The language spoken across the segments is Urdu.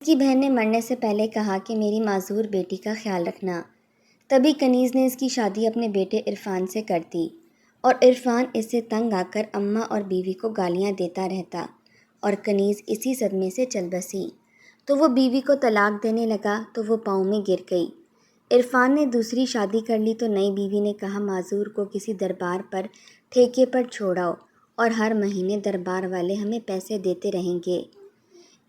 اس کی بہن نے مرنے سے پہلے کہا کہ میری معذور بیٹی کا خیال رکھنا۔ تبھی کنیز نے اس کی شادی اپنے بیٹے عرفان سے کر دی اور عرفان اس سے تنگ آ کر اماں اور بیوی کو گالیاں دیتا رہتا اور کنیز اسی صدمے سے چل بسی۔ تو وہ بیوی کو طلاق دینے لگا تو وہ پاؤں میں گر گئی۔ عرفان نے دوسری شادی کر لی تو نئی بیوی نے کہا معذور کو کسی دربار پر ٹھیکے پر چھوڑاؤ اور ہر مہینے دربار والے ہمیں پیسے دیتے رہیں گے۔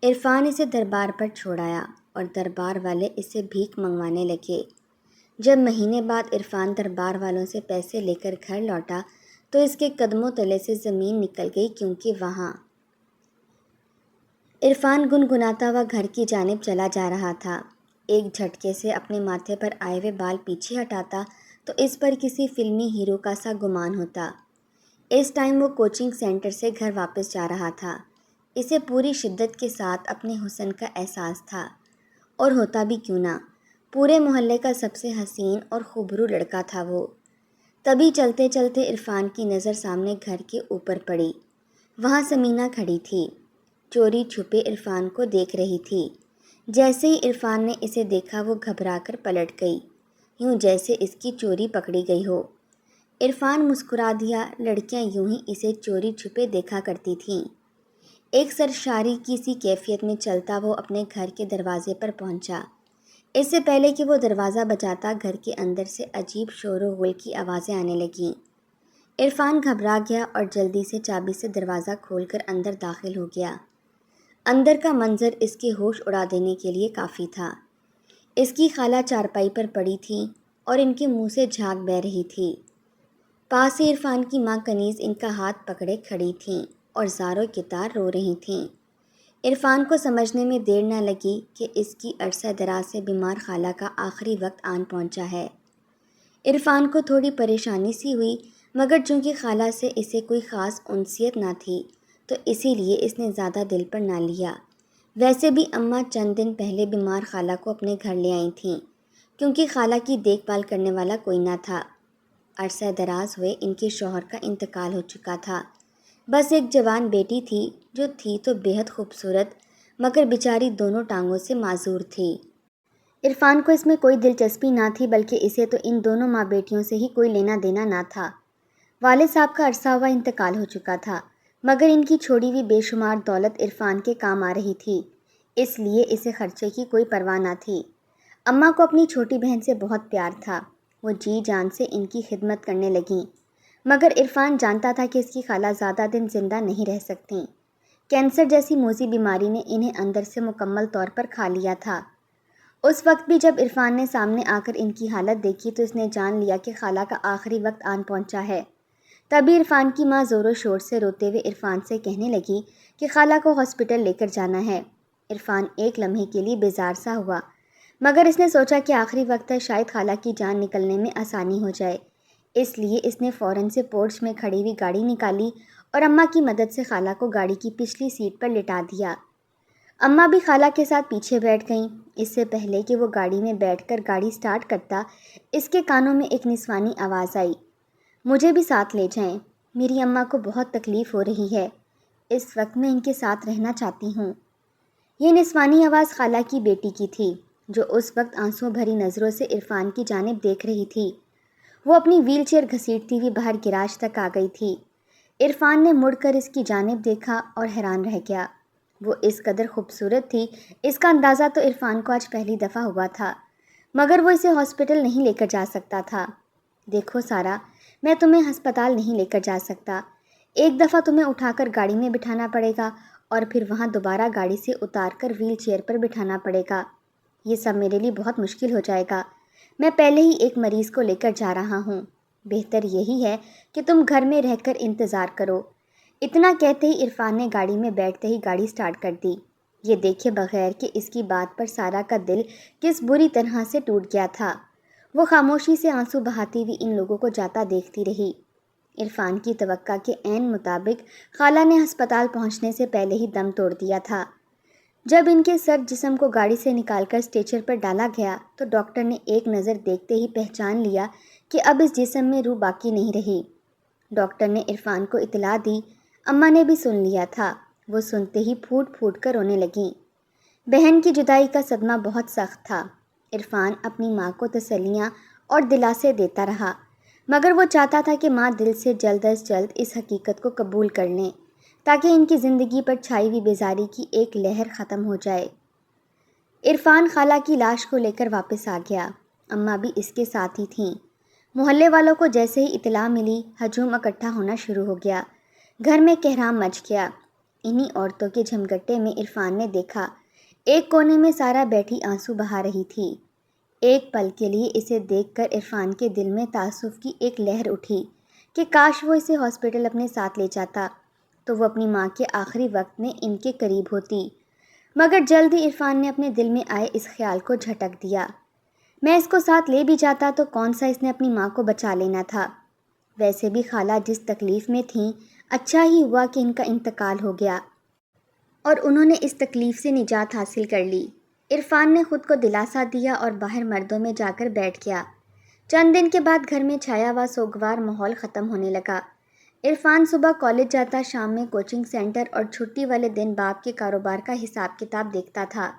عرفان اسے دربار پر چھوڑایا اور دربار والے اس سے بھیک منگوانے لگے۔ جب مہینے بعد عرفان دربار والوں سے پیسے لے کر گھر لوٹا تو اس کے قدموں تلے سے زمین نکل گئی، کیونکہ وہاں عرفان گنگناتا ہوا گھر کی جانب چلا جا رہا تھا۔ ایک جھٹکے سے اپنے ماتھے پر آئے ہوئے بال پیچھے ہٹاتا تو اس پر کسی فلمی ہیرو کا سا گمان ہوتا۔ اس ٹائم وہ کوچنگ سینٹر سے گھر واپس جا رہا تھا۔ اسے پوری شدت کے ساتھ اپنے حسن کا احساس تھا، اور ہوتا بھی کیوں نہ، پورے محلے کا سب سے حسین اور خوبرو لڑکا تھا وہ۔ تبھی چلتے چلتے عرفان کی نظر سامنے گھر کے اوپر پڑی۔ وہاں سمینہ کھڑی تھی، چوری چھپے عرفان کو دیکھ رہی تھی۔ جیسے ہی عرفان نے اسے دیکھا وہ گھبرا کر پلٹ گئی، یوں جیسے اس کی چوری پکڑی گئی ہو۔ عرفان مسکرا دیا، لڑکیاں یوں ہی اسے چوری چھپے دیکھا کرتی تھیں۔ ایک سرشاری کی سی کیفیت میں چلتا وہ اپنے گھر کے دروازے پر پہنچا۔ اس سے پہلے کہ وہ دروازہ بجاتا گھر کے اندر سے عجیب شور و غل کی آوازیں آنے لگیں۔ عرفان گھبرا گیا اور جلدی سے چابی سے دروازہ کھول کر اندر داخل ہو گیا۔ اندر کا منظر اس کے ہوش اڑا دینے کے لیے کافی تھا۔ اس کی خالہ چارپائی پر پڑی تھی اور ان کے منہ سے جھاگ بہہ رہی تھی۔ پاس ہی عرفان کی ماں کنیز ان کا ہاتھ پکڑے کھڑی تھیں اور زاروں کی طرح رو رہی تھیں۔ عرفان کو سمجھنے میں دیر نہ لگی کہ اس کی عرصہ دراز سے بیمار خالہ کا آخری وقت آن پہنچا ہے۔ عرفان کو تھوڑی پریشانی سی ہوئی، مگر چونکہ خالہ سے اسے کوئی خاص انسیت نہ تھی تو اسی لیے اس نے زیادہ دل پر نہ لیا۔ ویسے بھی اماں چند دن پہلے بیمار خالہ کو اپنے گھر لے آئی تھیں، کیونکہ خالہ کی دیکھ بھال کرنے والا کوئی نہ تھا۔ عرصہ دراز ہوئے ان کے شوہر کا انتقال ہو چکا تھا۔ بس ایک جوان بیٹی تھی جو تھی تو بے حد خوبصورت، مگر بیچاری دونوں ٹانگوں سے معذور تھی۔ عرفان کو اس میں کوئی دلچسپی نہ تھی، بلکہ اسے تو ان دونوں ماں بیٹیوں سے ہی کوئی لینا دینا نہ تھا۔ والد صاحب کا عرصہ ہوا انتقال ہو چکا تھا، مگر ان کی چھوڑی ہوئی بے شمار دولت عرفان کے کام آ رہی تھی، اس لیے اسے خرچے کی کوئی پرواہ نہ تھی۔ اماں کو اپنی چھوٹی بہن سے بہت پیار تھا، وہ جی جان سے ان کی خدمت کرنے لگیں، مگر عرفان جانتا تھا کہ اس کی خالہ زیادہ دن زندہ نہیں رہ سکتیں۔ کینسر جیسی موذی بیماری نے انہیں اندر سے مکمل طور پر کھا لیا تھا۔ اس وقت بھی جب عرفان نے سامنے آ کر ان کی حالت دیکھی تو اس نے جان لیا کہ خالہ کا آخری وقت آن پہنچا ہے۔ تبھی عرفان کی ماں زور و شور سے روتے ہوئے عرفان سے کہنے لگی کہ خالہ کو ہاسپٹل لے کر جانا ہے۔ عرفان ایک لمحے کے لیے بیزار سا ہوا، مگر اس نے سوچا کہ آخری وقت ہے، شاید خالہ کی جان نکلنے میں آسانی ہو جائے، اس لیے اس نے فوراً سے پورچ میں کھڑی ہوئی گاڑی نکالی اور اماں کی مدد سے خالہ کو گاڑی کی پچھلی سیٹ پر لٹا دیا۔ اماں بھی خالہ کے ساتھ پیچھے بیٹھ گئیں۔ اس سے پہلے کہ وہ گاڑی میں بیٹھ کر گاڑی سٹارٹ کرتا، اس کے کانوں میں ایک نسوانی آواز آئی، مجھے بھی ساتھ لے جائیں، میری اماں کو بہت تکلیف ہو رہی ہے، اس وقت میں ان کے ساتھ رہنا چاہتی ہوں۔ یہ نسوانی آواز خالہ کی بیٹی کی تھی، جو اس وقت آنسوں بھری نظروں سے عرفان کی جانب دیکھ رہی تھی۔ وہ اپنی ویل چیئر گھسیٹتی ہوئی باہر گراج تک آ گئی تھی۔ عرفان نے مڑ کر اس کی جانب دیکھا اور حیران رہ گیا۔ وہ اس قدر خوبصورت تھی، اس کا اندازہ تو عرفان کو آج پہلی دفعہ ہوا تھا، مگر وہ اسے ہاسپٹل نہیں لے کر جا سکتا تھا۔ دیکھو سارا، میں تمہیں ہسپتال نہیں لے کر جا سکتا، ایک دفعہ تمہیں اٹھا کر گاڑی میں بٹھانا پڑے گا اور پھر وہاں دوبارہ گاڑی سے اتار کر ویل چیئر پر بٹھانا پڑے گا، یہ سب میرے لیے بہت مشکل ہو جائے گا، میں پہلے ہی ایک مریض کو لے کر جا رہا ہوں، بہتر یہی ہے کہ تم گھر میں رہ کر انتظار کرو۔ اتنا کہتے ہی عرفان نے گاڑی میں بیٹھتے ہی گاڑی سٹارٹ کر دی، یہ دیکھے بغیر کہ اس کی بات پر سارا کا دل کس بری طرح سے ٹوٹ گیا تھا۔ وہ خاموشی سے آنسو بہاتی ہوئی ان لوگوں کو جاتا دیکھتی رہی۔ عرفان کی توقع کے عین مطابق خالہ نے ہسپتال پہنچنے سے پہلے ہی دم توڑ دیا تھا۔ جب ان کے سر جسم کو گاڑی سے نکال کر اسٹریچر پر ڈالا گیا تو ڈاکٹر نے ایک نظر دیکھتے ہی پہچان لیا کہ اب اس جسم میں روح باقی نہیں رہی۔ ڈاکٹر نے عرفان کو اطلاع دی، اماں نے بھی سن لیا تھا، وہ سنتے ہی پھوٹ پھوٹ کر رونے لگیں۔ بہن کی جدائی کا صدمہ بہت سخت تھا۔ عرفان اپنی ماں کو تسلیاں اور دلاسے دیتا رہا، مگر وہ چاہتا تھا کہ ماں دل سے جلد از جلد اس حقیقت کو قبول کر لیں تاکہ ان کی زندگی پر چھائی ہوئی بیزاری کی ایک لہر ختم ہو جائے۔ عرفان خالہ کی لاش کو لے کر واپس آ گیا۔ اماں بھی اس کے ساتھ ہی تھیں۔ محلے والوں کو جیسے ہی اطلاع ملی، ہجوم اکٹھا ہونا شروع ہو گیا۔ گھر میں کہرام مچ گیا۔ انہی عورتوں کے جھمگٹے میں عرفان نے دیکھا، ایک کونے میں سارا بیٹھی آنسو بہا رہی تھی۔ ایک پل کے لیے اسے دیکھ کر عرفان کے دل میں تأسف کی ایک لہر اٹھی کہ کاش وہ اسے ہاسپٹل اپنے ساتھ لے جاتا تو وہ اپنی ماں کے آخری وقت میں ان کے قریب ہوتی۔ مگر جلد ہی عرفان نے اپنے دل میں آئے اس خیال کو جھٹک دیا، میں اس کو ساتھ لے بھی جاتا تو کون سا اس نے اپنی ماں کو بچا لینا تھا۔ ویسے بھی خالہ جس تکلیف میں تھیں، اچھا ہی ہوا کہ ان کا انتقال ہو گیا اور انہوں نے اس تکلیف سے نجات حاصل کر لی۔ عرفان نے خود کو دلاسا دیا اور باہر مردوں میں جا کر بیٹھ گیا۔ چند دن کے بعد گھر میں چھایا ہوا سوگوار ماحول ختم ہونے لگا۔ عرفان صبح کالج جاتا، شام میں کوچنگ سینٹر اور چھٹی والے دن باپ کے کاروبار کا حساب کتاب دیکھتا تھا۔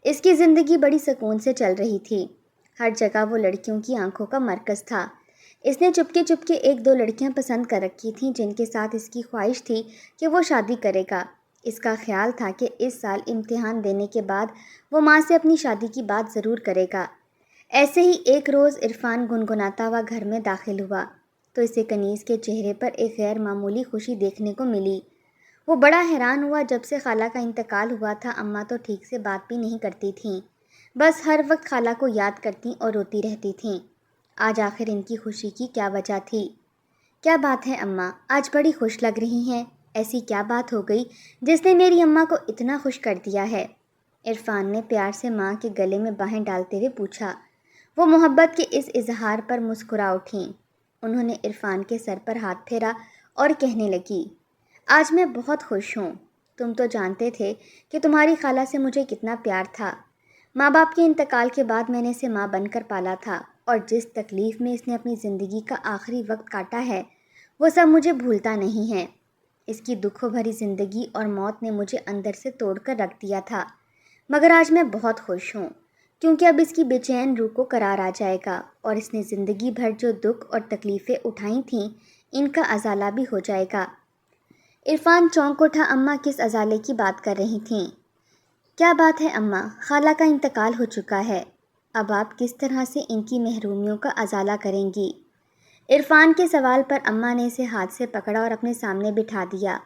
اس کی زندگی بڑی سکون سے چل رہی تھی۔ ہر جگہ وہ لڑکیوں کی آنکھوں کا مرکز تھا۔ اس نے چپکے چپکے ایک دو لڑکیاں پسند کر رکھی تھیں جن کے ساتھ اس کی خواہش تھی کہ وہ شادی کرے گا۔ اس کا خیال تھا کہ اس سال امتحان دینے کے بعد وہ ماں سے اپنی شادی کی بات ضرور کرے گا۔ ایسے ہی ایک روز عرفان گنگناتا ہوا گھر میں داخل ہوا تو اسے کنیز کے چہرے پر ایک غیر معمولی خوشی دیکھنے کو ملی۔ وہ بڑا حیران ہوا، جب سے خالہ کا انتقال ہوا تھا اماں تو ٹھیک سے بات بھی نہیں کرتی تھیں، بس ہر وقت خالہ کو یاد کرتی اور روتی رہتی تھیں۔ آج آخر ان کی خوشی کی کیا وجہ تھی؟ کیا بات ہے اماں، آج بڑی خوش لگ رہی ہیں، ایسی کیا بات ہو گئی جس نے میری اماں کو اتنا خوش کر دیا ہے؟ عرفان نے پیار سے ماں کے گلے میں باہیں ڈالتے ہوئے پوچھا۔ وہ محبت کے اس اظہار پر مسکرا اٹھیں۔ انہوں نے عرفان کے سر پر ہاتھ پھیرا اور کہنے لگی، آج میں بہت خوش ہوں۔ تم تو جانتے تھے کہ تمہاری خالہ سے مجھے کتنا پیار تھا۔ ماں باپ کے انتقال کے بعد میں نے اسے ماں بن کر پالا تھا اور جس تکلیف میں اس نے اپنی زندگی کا آخری وقت کاٹا ہے وہ سب مجھے بھولتا نہیں ہے۔ اس کی دکھوں بھری زندگی اور موت نے مجھے اندر سے توڑ کر رکھ دیا تھا، مگر آج میں بہت خوش ہوں کیونکہ اب اس کی بے چین روح کو قرار آ جائے گا اور اس نے زندگی بھر جو دکھ اور تکلیفیں اٹھائی تھیں ان کا ازالہ بھی ہو جائے گا۔ عرفان چونک اٹھا، اماں کس ازالے کی بات کر رہی تھیں؟ کیا بات ہے اماں، خالہ کا انتقال ہو چکا ہے، اب آپ کس طرح سے ان کی محرومیوں کا ازالہ کریں گی؟ عرفان کے سوال پر اماں نے اسے ہاتھ سے پکڑا اور اپنے سامنے بٹھا دیا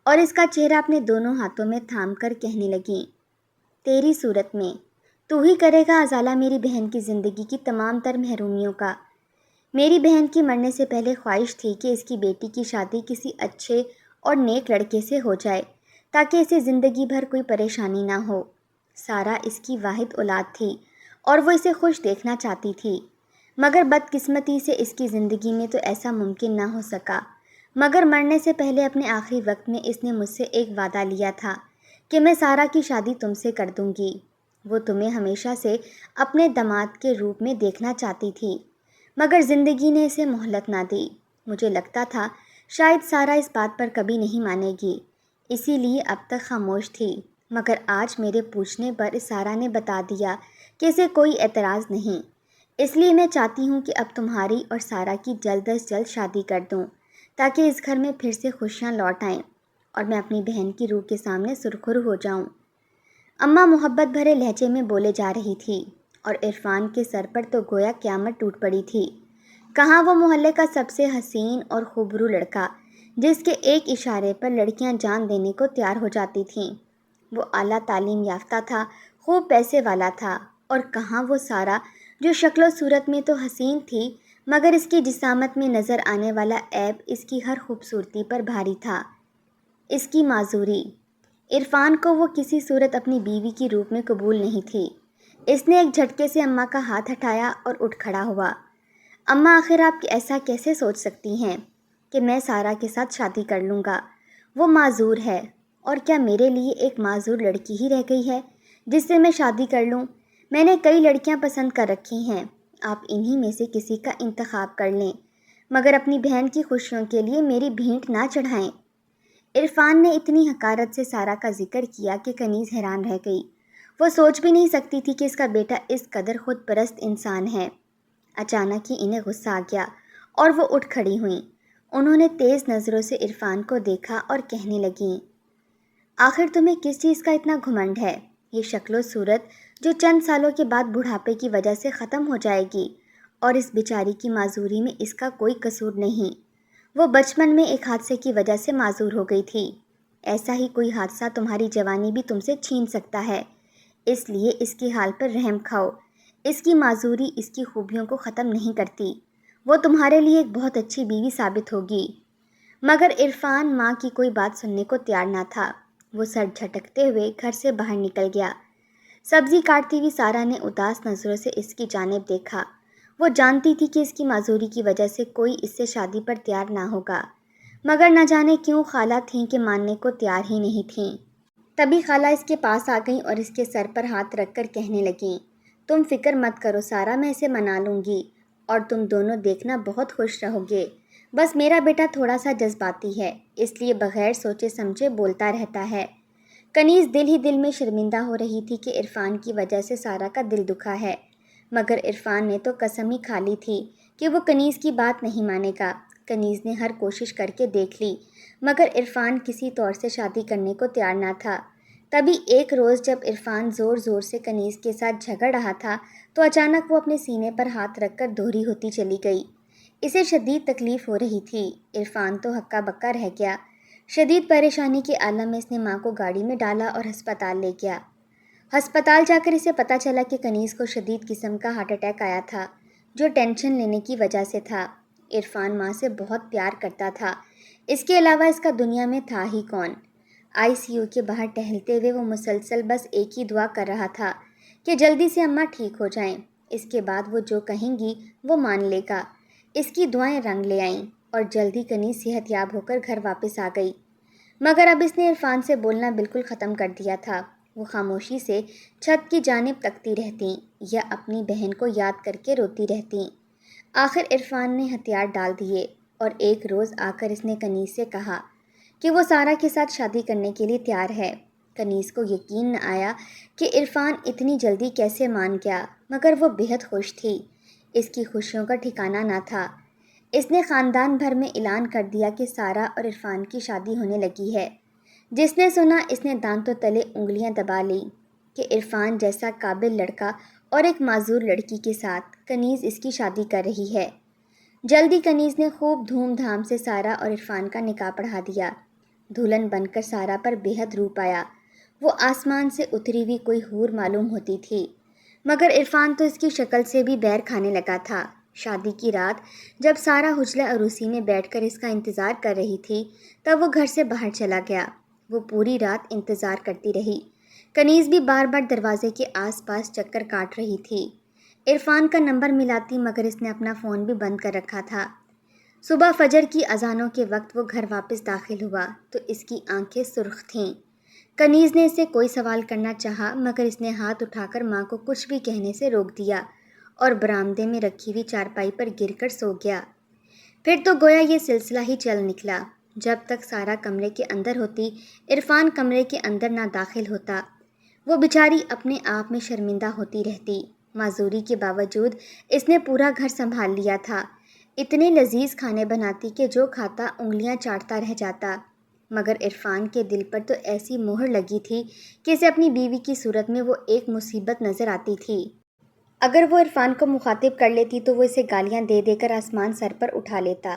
اور اس کا چہرہ اپنے دونوں ہاتھوں میں تھام کر کہنے لگیں، تیری صورت میں تو ہی کرے گا ازالہ میری بہن کی زندگی کی تمام تر محرومیوں کا۔ میری بہن کی مرنے سے پہلے خواہش تھی کہ اس کی بیٹی کی شادی کسی اچھے اور نیک لڑکے سے ہو جائے تاکہ اسے زندگی بھر کوئی پریشانی نہ ہو۔ سارا اس کی واحد اولاد تھی اور وہ اسے خوش دیکھنا چاہتی تھی، مگر بدقسمتی سے اس کی زندگی میں تو ایسا ممکن نہ ہو سکا۔ مگر مرنے سے پہلے اپنے آخری وقت میں اس نے مجھ سے ایک وعدہ لیا تھا کہ میں سارا کی شادی تم سے کر دوں گی۔ وہ تمہیں ہمیشہ سے اپنے داماد کے روپ میں دیکھنا چاہتی تھی، مگر زندگی نے اسے مہلت نہ دی۔ مجھے لگتا تھا شاید سارا اس بات پر کبھی نہیں مانے گی، اسی لیے اب تک خاموش تھی، مگر آج میرے پوچھنے پر سارا نے بتا دیا کہ اسے کوئی اعتراض نہیں۔ اس لیے میں چاہتی ہوں کہ اب تمہاری اور سارا کی جلد از جلد شادی کر دوں تاکہ اس گھر میں پھر سے خوشیاں لوٹ آئیں اور میں اپنی بہن کی روح کے سامنے سرخرو ہو جاؤں۔ اماں محبت بھرے لہجے میں بولے جا رہی تھی اور عرفان کے سر پر تو گویا قیامت ٹوٹ پڑی تھی۔ کہاں وہ محلے کا سب سے حسین اور خوبرو لڑکا جس کے ایک اشارے پر لڑکیاں جان دینے کو تیار ہو جاتی تھیں؟ وہ اعلیٰ تعلیم یافتہ تھا، خوب پیسے والا تھا، اور کہاں وہ سارا جو شکل و صورت میں تو حسین تھی مگر اس کی جسامت میں نظر آنے والا عیب اس کی ہر خوبصورتی پر بھاری تھا، اس کی معذوری۔ عرفان کو وہ کسی صورت اپنی بیوی کی روپ میں قبول نہیں تھی۔ اس نے ایک جھٹکے سے اماں کا ہاتھ ہٹایا اور اٹھ کھڑا ہوا۔ اماں آخر آپ ایسا کیسے سوچ سکتی ہیں کہ میں سارا کے ساتھ شادی کر لوں گا؟ وہ معذور ہے، اور کیا میرے لیے ایک معذور لڑکی ہی رہ گئی ہے جس سے میں شادی کر لوں؟ میں نے کئی لڑکیاں پسند کر رکھی ہیں، آپ انہی میں سے کسی کا انتخاب کر لیں، مگر اپنی بہن کی خوشیوں کے لیے میری بھینٹ نہ چڑھائیں۔ عرفان نے اتنی حقارت سے سارا کا ذکر کیا کہ کنیز حیران رہ گئی۔ وہ سوچ بھی نہیں سکتی تھی کہ اس کا بیٹا اس قدر خود پرست انسان ہے۔ اچانک ہی انہیں غصہ آ گیا اور وہ اٹھ کھڑی ہوئیں۔ انہوں نے تیز نظروں سے عرفان کو دیکھا اور کہنے لگیں، آخر تمہیں کس چیز کا اتنا گھمنڈ ہے؟ یہ شکل و صورت جو چند سالوں کے بعد بڑھاپے کی وجہ سے ختم ہو جائے گی، اور اس بیچاری کی معذوری میں اس کا کوئی قصور نہیں۔ وہ بچپن میں ایک حادثے کی وجہ سے معذور ہو گئی تھی۔ ایسا ہی کوئی حادثہ تمہاری جوانی بھی تم سے چھین سکتا ہے، اس لیے اس کی حال پر رحم کھاؤ۔ اس کی معذوری اس کی خوبیوں کو ختم نہیں کرتی۔ وہ تمہارے لیے ایک بہت اچھی بیوی ثابت ہوگی۔ مگر عرفان ماں کی کوئی بات سننے کو تیار نہ تھا۔ وہ سر جھٹکتے ہوئے گھر سے باہر نکل گیا۔ سبزی کاٹتی ہوئی سارہ نے اداس نظروں سے اس کی جانب دیکھا۔ وہ جانتی تھی کہ اس کی معذوری کی وجہ سے کوئی اس سے شادی پر تیار نہ ہوگا، مگر نہ جانے کیوں خالہ تھیں کہ ماننے کو تیار ہی نہیں تھیں۔ تبھی خالہ اس کے پاس آ گئیں اور اس کے سر پر ہاتھ رکھ کر کہنے لگیں، تم فکر مت کرو سارہ، میں اسے منا لوں گی اور تم دونوں دیکھنا بہت خوش رہو گے۔ بس میرا بیٹا تھوڑا سا جذباتی ہے، اس لیے بغیر سوچے سمجھے بولتا رہتا ہے۔ کنیز دل ہی دل میں شرمندہ ہو رہی تھی کہ عرفان کی وجہ سے سارہ کا دل دکھا ہے، مگر عرفان نے تو قسم ہی کھا لی تھی کہ وہ کنیز کی بات نہیں مانے گا۔ کنیز نے ہر کوشش کر کے دیکھ لی، مگر عرفان کسی طور سے شادی کرنے کو تیار نہ تھا۔ تبھی ایک روز جب عرفان زور زور سے کنیز کے ساتھ جھگڑ رہا تھا تو اچانک وہ اپنے سینے پر ہاتھ رکھ کر دوہری ہوتی چلی گئی۔ اسے شدید تکلیف ہو رہی تھی۔ عرفان تو ہکا بکا رہ گیا۔ شدید پریشانی کے عالم میں اس نے ماں کو گاڑی میں ڈالا اور ہسپتال لے گیا۔ ہسپتال جا کر اسے پتہ چلا کہ کنیز کو شدید قسم کا ہارٹ اٹیک آیا تھا، جو ٹینشن لینے کی وجہ سے تھا۔ عرفان ماں سے بہت پیار کرتا تھا، اس کے علاوہ اس کا دنیا میں تھا ہی کون۔ ICU کے باہر ٹہلتے ہوئے وہ مسلسل بس ایک ہی دعا کر رہا تھا کہ جلدی سے اماں ٹھیک ہو جائیں، اس کے بعد وہ جو کہیں گی وہ مان لے گا۔ اس کی دعائیں رنگ لے آئیں اور جلدی کنیز صحت یاب ہو کر گھر واپس آ گئی۔ مگر اب اس نے عرفان سے بولنا بالکل ختم کر دیا تھا۔ وہ خاموشی سے چھت کی جانب تکتی رہتیں یا اپنی بہن کو یاد کر کے روتی رہتیں۔ آخر عرفان نے ہتھیار ڈال دیے اور ایک روز آ کر اس نے کنیز سے کہا کہ وہ سارہ کے ساتھ شادی کرنے کے لیے تیار ہے۔ کنیز کو یقین نہ آیا کہ عرفان اتنی جلدی کیسے مان گیا، مگر وہ بہت خوش تھی۔ اس کی خوشیوں کا ٹھکانہ نہ تھا۔ اس نے خاندان بھر میں اعلان کر دیا کہ سارہ اور عرفان کی شادی ہونے لگی ہے۔ جس نے سنا اس نے دانتوں تلے انگلیاں دبا لیں کہ عرفان جیسا قابل لڑکا اور ایک معذور لڑکی کے ساتھ کنیز اس کی شادی کر رہی ہے۔ جلدی کنیز نے خوب دھوم دھام سے سارہ اور عرفان کا نکاح پڑھا دیا۔ دلہن بن کر سارہ پر بے حد روپ آیا۔ وہ آسمان سے اتری ہوئی کوئی حور معلوم ہوتی تھی، مگر عرفان تو اس کی شکل سے بھی بیر کھانے لگا تھا۔ شادی کی رات جب سارہ حجلہ عروسی میں بیٹھ کر اس کا انتظار کر رہی تھی تب وہ گھر سے باہر چلا گیا۔ وہ پوری رات انتظار کرتی رہی۔ کنیز بھی بار بار دروازے کے آس پاس چکر کاٹ رہی تھی۔ عرفان کا نمبر ملاتی مگر اس نے اپنا فون بھی بند کر رکھا تھا۔ صبح فجر کی اذانوں کے وقت وہ گھر واپس داخل ہوا تو اس کی آنکھیں سرخ تھیں۔ کنیز نے اسے کوئی سوال کرنا چاہا مگر اس نے ہاتھ اٹھا کر ماں کو کچھ بھی کہنے سے روک دیا اور برآمدے میں رکھی ہوئی چارپائی پر گر کر سو گیا۔ پھر تو گویا یہ سلسلہ ہی چل نکلا۔ جب تک سارہ کمرے کے اندر ہوتی، عرفان کمرے کے اندر نہ داخل ہوتا۔ وہ بیچاری اپنے آپ میں شرمندہ ہوتی رہتی۔ معذوری کے باوجود اس نے پورا گھر سنبھال لیا تھا۔ اتنے لذیذ کھانے بناتی کہ جو کھاتا انگلیاں چاٹتا رہ جاتا، مگر عرفان کے دل پر تو ایسی مہر لگی تھی کہ اسے اپنی بیوی کی صورت میں وہ ایک مصیبت نظر آتی تھی۔ اگر وہ عرفان کو مخاطب کر لیتی تو وہ اسے گالیاں دے دے کر آسمان سر پر اٹھا لیتا۔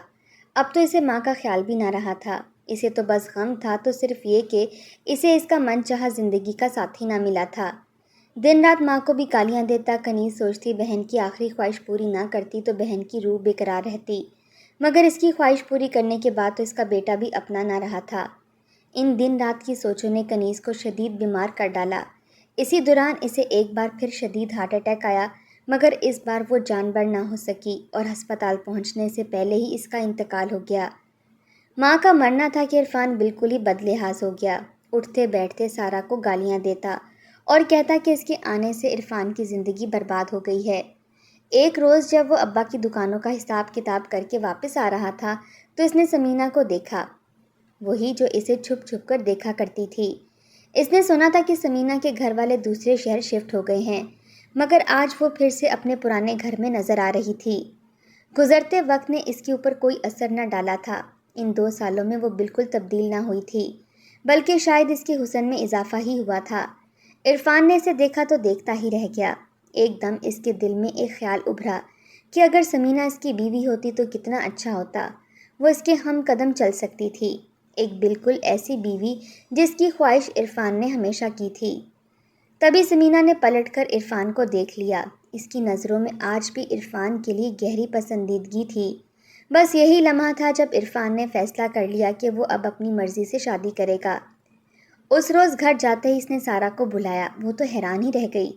اب تو اسے ماں کا خیال بھی نہ رہا تھا۔ اسے تو بس غم تھا تو صرف یہ کہ اسے اس کا من چاہا زندگی کا ساتھی نہ ملا تھا۔ دن رات ماں کو بھی گالیاں دیتا۔ کنیز سوچتی بہن کی آخری خواہش پوری نہ کرتی تو بہن کی روح بےقرار رہتی، مگر اس کی خواہش پوری کرنے کے بعد تو اس کا بیٹا بھی اپنا نہ رہا تھا۔ ان دن رات کی سوچوں نے کنیز کو شدید بیمار کر ڈالا۔ اسی دوران اسے ایک بار پھر شدید ہارٹ اٹیک آیا، مگر اس بار وہ جانبر نہ ہو سکی اور ہسپتال پہنچنے سے پہلے ہی اس کا انتقال ہو گیا۔ ماں کا مرنا تھا کہ عرفان بالکل ہی بد لحاظ ہو گیا۔ اٹھتے بیٹھتے سارہ کو گالیاں دیتا اور کہتا کہ اس کے آنے سے عرفان کی زندگی برباد ہو گئی ہے۔ ایک روز جب وہ ابا کی دکانوں کا حساب کتاب کر کے واپس آ رہا تھا تو اس نے ثمینہ کو دیکھا، وہی جو اسے چھپ چھپ کر دیکھا کرتی تھی۔ اس نے سنا تھا کہ سمینہ کے گھر والے دوسرے شہر شفٹ ہو گئے ہیں، مگر آج وہ پھر سے اپنے پرانے گھر میں نظر آ رہی تھی۔ گزرتے وقت نے اس کے اوپر کوئی اثر نہ ڈالا تھا۔ ان 2 سالوں میں وہ بالکل تبدیل نہ ہوئی تھی، بلکہ شاید اس کے حسن میں اضافہ ہی ہوا تھا۔ عرفان نے اسے دیکھا تو دیکھتا ہی رہ گیا۔ ایک دم اس کے دل میں ایک خیال ابھرا کہ اگر سمینہ اس کی بیوی ہوتی تو کتنا اچھا ہوتا، وہ اس کے ہم قدم چل سکتی تھی، ایک بالکل ایسی بیوی جس کی خواہش عرفان نے ہمیشہ کی تھی۔ تبھی سمینہ نے پلٹ کر عرفان کو دیکھ لیا۔ اس کی نظروں میں آج بھی عرفان کے لیے گہری پسندیدگی تھی۔ بس یہی لمحہ تھا جب عرفان نے فیصلہ کر لیا کہ وہ اب اپنی مرضی سے شادی کرے گا۔ اس روز گھر جاتے ہی اس نے سارا کو بلایا۔ وہ تو حیران ہی رہ گئی،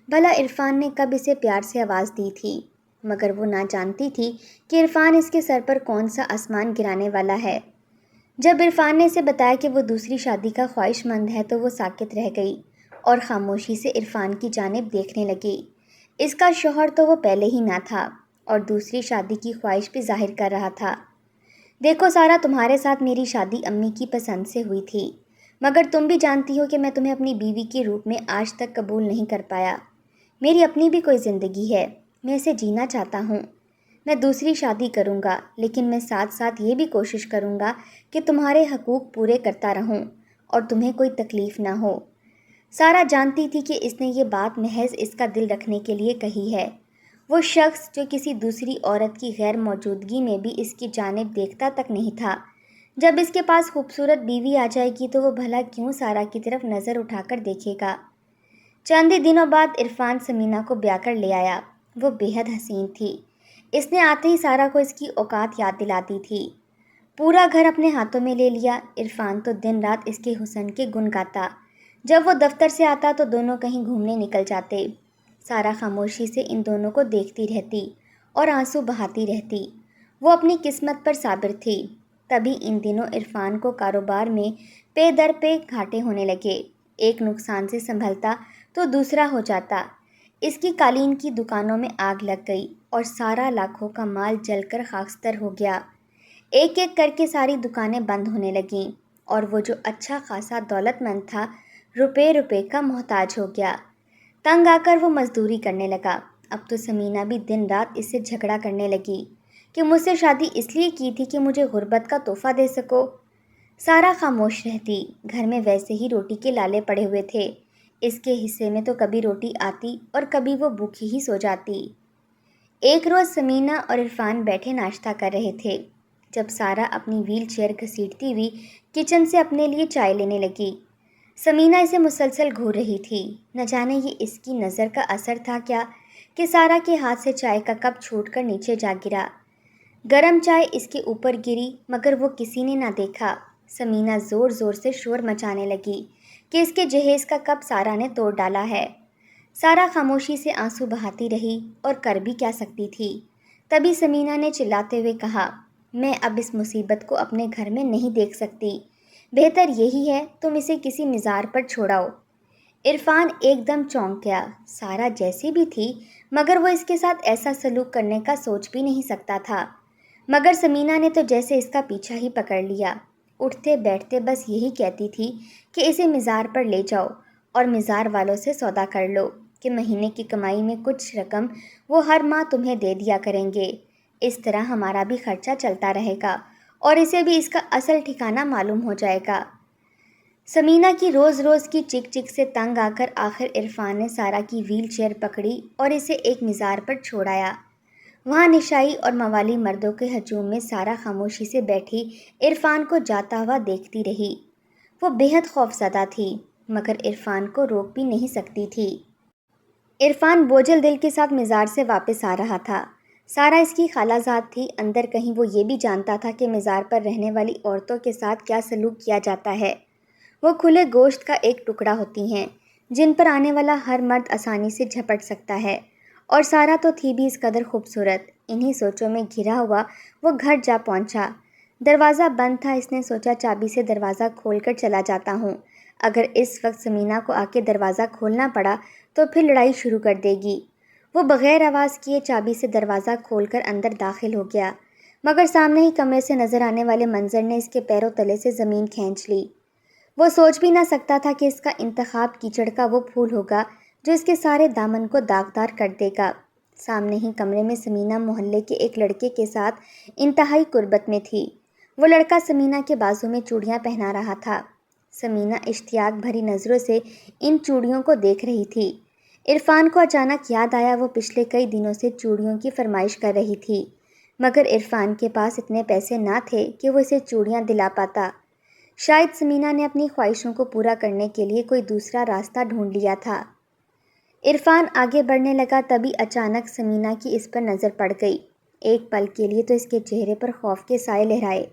بھلا عرفان نے کب اسے پیار سے آواز دی تھی، مگر وہ نہ جانتی تھی کہ عرفان اس کے سر پر کون سا آسمان گرانے والا ہے۔ جب عرفان نے اسے بتایا کہ وہ دوسری شادی کا خواہش مند ہے تو وہ ساکت رہ گئی اور خاموشی سے عرفان کی جانب دیکھنے لگی۔ اس کا شوہر تو وہ پہلے ہی نہ تھا اور دوسری شادی کی خواہش بھی ظاہر کر رہا تھا۔ دیکھو سارا، تمہارے ساتھ میری شادی امی کی پسند سے ہوئی تھی، مگر تم بھی جانتی ہو کہ میں تمہیں اپنی بیوی کے روپ میں آج تک قبول نہیں کر پایا۔ میری اپنی بھی کوئی زندگی ہے، میں اسے جینا چاہتا ہوں۔ میں دوسری شادی کروں گا، لیکن میں ساتھ ساتھ یہ بھی کوشش کروں گا کہ تمہارے حقوق پورے کرتا رہوں اور تمہیں کوئی تکلیف نہ ہو۔ سارا جانتی تھی کہ اس نے یہ بات محض اس کا دل رکھنے کے لیے کہی ہے۔ وہ شخص جو کسی دوسری عورت کی غیر موجودگی میں بھی اس کی جانب دیکھتا تک نہیں تھا، جب اس کے پاس خوبصورت بیوی آ جائے گی تو وہ بھلا کیوں سارا کی طرف نظر اٹھا کر دیکھے گا۔ چند ہی دنوں بعد عرفان سمینہ کو بیاہ کر لے آیا۔ وہ بے حد حسین تھی۔ اس نے آتے ہی سارا کو اس کی اوقات یاد دلاتی تھی۔ پورا گھر اپنے ہاتھوں میں لے لیا۔ عرفان تو دن رات اس کے حسن کے گن گاتا۔ جب وہ دفتر سے آتا تو دونوں کہیں گھومنے نکل جاتے۔ سارا خاموشی سے ان دونوں کو دیکھتی رہتی اور آنسو بہاتی رہتی۔ وہ اپنی قسمت پر صابر تھی۔ تبھی ان دنوں عرفان کو کاروبار میں پے در پے گھاٹے ہونے لگے۔ ایک نقصان سے سنبھلتا تو دوسرا ہو جاتا۔ اس کی قالین کی دکانوں میں آگ لگ گئی اور سارا لاکھوں کا مال جل کر خاکستر ہو گیا۔ ایک ایک کر کے ساری دکانیں بند ہونے لگیں اور وہ جو اچھا خاصا دولت مند تھا، روپے روپے کا محتاج ہو گیا۔ تنگ آ کر وہ مزدوری کرنے لگا۔ اب تو سمینہ بھی دن رات اس سے جھگڑا کرنے لگی کہ مجھ سے شادی اس لیے کی تھی کہ مجھے غربت کا تحفہ دے سکو۔ سارا خاموش رہتی۔ گھر میں ویسے ہی روٹی کے لالے پڑے ہوئے تھے۔ اس کے حصے میں تو کبھی روٹی آتی اور کبھی وہ بھوکی ہی سو جاتی۔ ایک روز سمینہ اور عرفان بیٹھے ناشتہ کر رہے تھے جب سارا اپنی ویل چیئر گھسیٹتی ہوئی کچن سے اپنے لیے چائے لینے لگی۔ سمینہ اسے مسلسل گھور رہی تھی۔ نہ جانے یہ اس کی نظر کا اثر تھا کیا کہ سارا کے ہاتھ سے چائے کا کپ چھوٹ کر نیچے جا گرا۔ گرم چائے اس کے اوپر گری مگر وہ کسی نے نہ دیکھا۔ سمینہ زور زور سے شور مچانے لگی کہ اس کے جہیز کا کپ سارا نے توڑ ڈالا ہے۔ سارا خاموشی سے آنسو بہاتی رہی اور کر بھی کیا سکتی تھی۔ تبھی سمینہ نے چلاتے ہوئے کہا، میں اب اس مصیبت کو اپنے گھر میں نہیں دیکھ سکتی۔ بہتر یہی ہے تم اسے کسی مزار پر چھوڑاؤ۔ عرفان ایک دم چونک گیا۔ سارا جیسی بھی تھی مگر وہ اس کے ساتھ ایسا سلوک کرنے کا سوچ بھی نہیں سکتا تھا، مگر سمینہ نے تو جیسے اس کا پیچھا ہی پکڑ لیا۔ اٹھتے بیٹھتے بس یہی کہتی تھی کہ اسے مزار پر لے جاؤ اور مزار والوں سے سودا کر لو کہ مہینے کی کمائی میں کچھ رقم وہ ہر ماہ تمہیں دے دیا کریں گے۔ اس طرح ہمارا بھی خرچہ چلتا رہے گا اور اسے بھی اس کا اصل ٹھکانہ معلوم ہو جائے گا۔ سمینہ کی روز روز کی چک چک سے تنگ آ کر آخر عرفان نے سارا کی ویل چیئر پکڑی اور اسے ایک مزار پر چھوڑایا۔ وہاں نشائی اور موالی مردوں کے ہجوم میں سارا خاموشی سے بیٹھی عرفان کو جاتا ہوا دیکھتی رہی۔ وہ بے حد خوف زدہ تھی مگر عرفان کو روک بھی نہیں سکتی تھی۔ عرفان بوجھل دل کے ساتھ مزار سے واپس آ رہا تھا۔ سارا اس کی خالہ زاد تھی۔ اندر کہیں وہ یہ بھی جانتا تھا کہ مزار پر رہنے والی عورتوں کے ساتھ کیا سلوک کیا جاتا ہے۔ وہ کھلے گوشت کا ایک ٹکڑا ہوتی ہیں جن پر آنے والا ہر مرد آسانی سے جھپٹ سکتا ہے، اور سارا تو تھی بھی اس قدر خوبصورت۔ انہی سوچوں میں گھرا ہوا وہ گھر جا پہنچا۔ دروازہ بند تھا۔ اس نے سوچا چابی سے دروازہ کھول کر چلا جاتا ہوں۔ اگر اس وقت سمینہ کو آ کے دروازہ کھولنا پڑا تو پھر لڑائی شروع کر دے گی۔ وہ بغیر آواز کیے چابی سے دروازہ کھول کر اندر داخل ہو گیا، مگر سامنے ہی کمرے سے نظر آنے والے منظر نے اس کے پیروں تلے سے زمین کھینچ لی۔ وہ سوچ بھی نہ سکتا تھا کہ اس کا انتخاب کیچڑ کا وہ پھول ہوگا جو اس کے سارے دامن کو داغدار کر دے گا۔ سامنے ہی کمرے میں سمینہ محلے کے ایک لڑکے کے ساتھ انتہائی قربت میں تھی۔ وہ لڑکا سمینہ کے بازو میں چوڑیاں پہنا رہا تھا۔ سمینہ اشتیاق بھری نظروں سے ان چوڑیوں کو دیکھ رہی تھی۔ عرفان کو اچانک یاد آیا وہ پچھلے کئی دنوں سے چوڑیوں کی فرمائش کر رہی تھی، مگر عرفان کے پاس اتنے پیسے نہ تھے کہ وہ اسے چوڑیاں دلا پاتا۔ شاید سمینہ نے اپنی خواہشوں کو پورا کرنے کے لیے کوئی دوسرا راستہ ڈھونڈ لیا تھا۔ عرفان آگے بڑھنے لگا، تبھی اچانک سمینہ کی اس پر نظر پڑ گئی۔ ایک پل کے لیے تو اس کے چہرے پر خوف کے سائے لہرائے،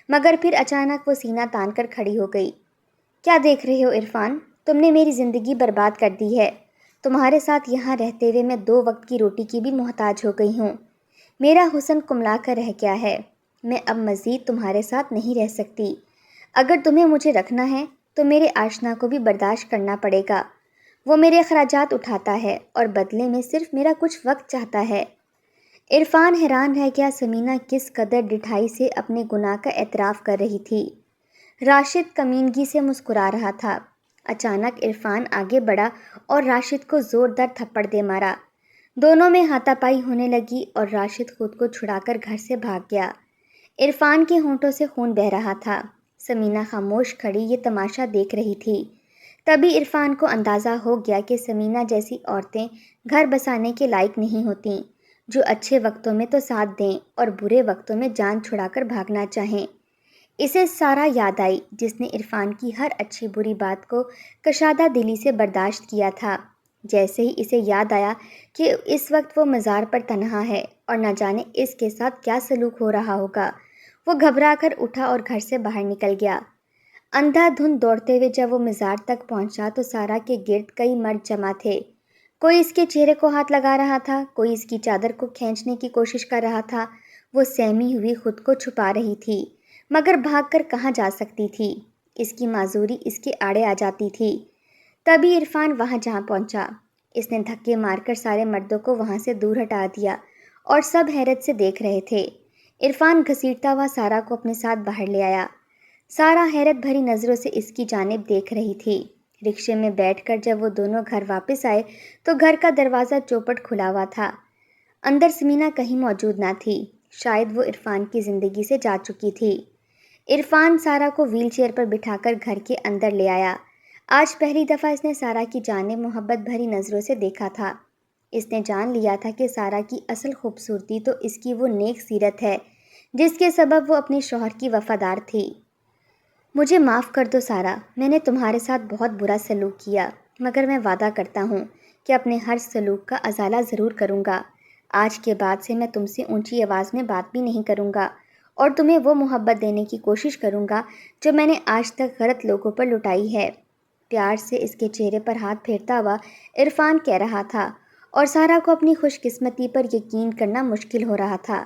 مگر پھر اچانک وہ سینہ تان کر کھڑی ہو گئی۔ کیا دیکھ رہے ہو عرفان؟ تم نے میری زندگی برباد کر دی ہے۔ تمہارے ساتھ یہاں رہتے ہوئے میں 2 وقت کی روٹی کی بھی محتاج ہو گئی ہوں۔ میرا حسن کملا کر رہ گیا ہے۔ میں اب مزید تمہارے ساتھ نہیں رہ سکتی۔ اگر تمہیں مجھے رکھنا ہے تو میرے آشنا کو بھی برداشت کرنا پڑے گا۔ وہ میرے اخراجات اٹھاتا ہے اور بدلے میں صرف میرا کچھ وقت چاہتا ہے۔ عرفان حیران رہ گیا سمینہ کس قدر ڈٹھائی سے اپنے گناہ کا اعتراف کر رہی تھی۔ راشد کمینگی سے مسکرا رہا تھا۔ اچانک عرفان آگے بڑھا اور راشد کو زوردار تھپڑ دے مارا۔ دونوں میں ہاتھا پائی ہونے لگی اور راشد خود کو چھڑا کر گھر سے بھاگ گیا۔ عرفان کے ہونٹوں سے خون بہہ رہا تھا۔ سمینہ خاموش کھڑی یہ تماشا دیکھ رہی تھی۔ تبھی عرفان کو اندازہ ہو گیا کہ سمینہ جیسی عورتیں گھر بسانے کے لائق نہیں ہوتیں، جو اچھے وقتوں میں تو ساتھ دیں اور برے وقتوں میں جان چھڑا کر بھاگنا چاہیں۔ اسے سارا یاد آئی جس نے عرفان کی ہر اچھی بری بات کو کشادہ دلی سے برداشت کیا تھا۔ جیسے ہی اسے یاد آیا کہ اس وقت وہ مزار پر تنہا ہے اور نہ جانے اس کے ساتھ کیا سلوک ہو رہا ہوگا، وہ گھبرا کر اٹھا اور گھر سے باہر نکل گیا۔ اندھا دھند دوڑتے ہوئے جب وہ مزار تک پہنچا تو سارا کے گرد کئی مرد جمع تھے۔ کوئی اس کے چہرے کو ہاتھ لگا رہا تھا، کوئی اس کی چادر کو کھینچنے کی کوشش کر رہا تھا۔ وہ سہمی ہوئی خود کو چھپا رہی تھی، مگر بھاگ کر کہاں جا سکتی تھی؟ اس کی معذوری اس کے آڑے آ جاتی تھی۔ تبھی عرفان وہاں جہاں پہنچا، اس نے دھکے مار کر سارے مردوں کو وہاں سے دور ہٹا دیا اور سب حیرت سے دیکھ رہے تھے۔ عرفان گھسیٹتا ہوا سارا کو اپنے ساتھ باہر لے آیا۔ سارا حیرت بھری نظروں سے اس کی جانب دیکھ رہی تھی۔ رکشے میں بیٹھ کر جب وہ دونوں گھر واپس آئے تو گھر کا دروازہ چوپٹ کھلا ہوا تھا۔ اندر سمینہ کہیں موجود نہ تھی، شاید وہ عرفان کی زندگی سے جا چکی تھی۔ عرفان سارا کو ویل چیئر پر بٹھا کر گھر کے اندر لے آیا۔ آج پہلی دفعہ اس نے سارا کی جانب محبت بھری نظروں سے دیکھا تھا۔ اس نے جان لیا تھا کہ سارا کی اصل خوبصورتی تو اس کی وہ نیک سیرت ہے جس کے سبب وہ اپنے شوہر کی وفادار تھی۔ مجھے معاف کر دو سارا، میں نے تمہارے ساتھ بہت برا سلوک کیا، مگر میں وعدہ کرتا ہوں کہ اپنے ہر سلوک کا ازالہ ضرور کروں گا۔ آج کے بعد سے میں تم سے اونچی آواز میں بات بھی نہیں کروں گا اور تمہیں وہ محبت دینے کی کوشش کروں گا جو میں نے آج تک غلط لوگوں پر لٹائی ہے۔ پیار سے اس کے چہرے پر ہاتھ پھیرتا ہوا عرفان کہہ رہا تھا، اور سارا کو اپنی خوش قسمتی پر یقین کرنا مشکل ہو رہا تھا۔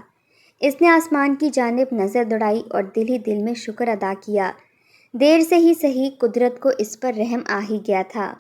اس نے آسمان کی جانب نظر دوڑائی اور دل ہی دل میں شکر ادا کیا۔ دیر سے ہی صحیح قدرت کو اس پر رحم آ ہی گیا تھا۔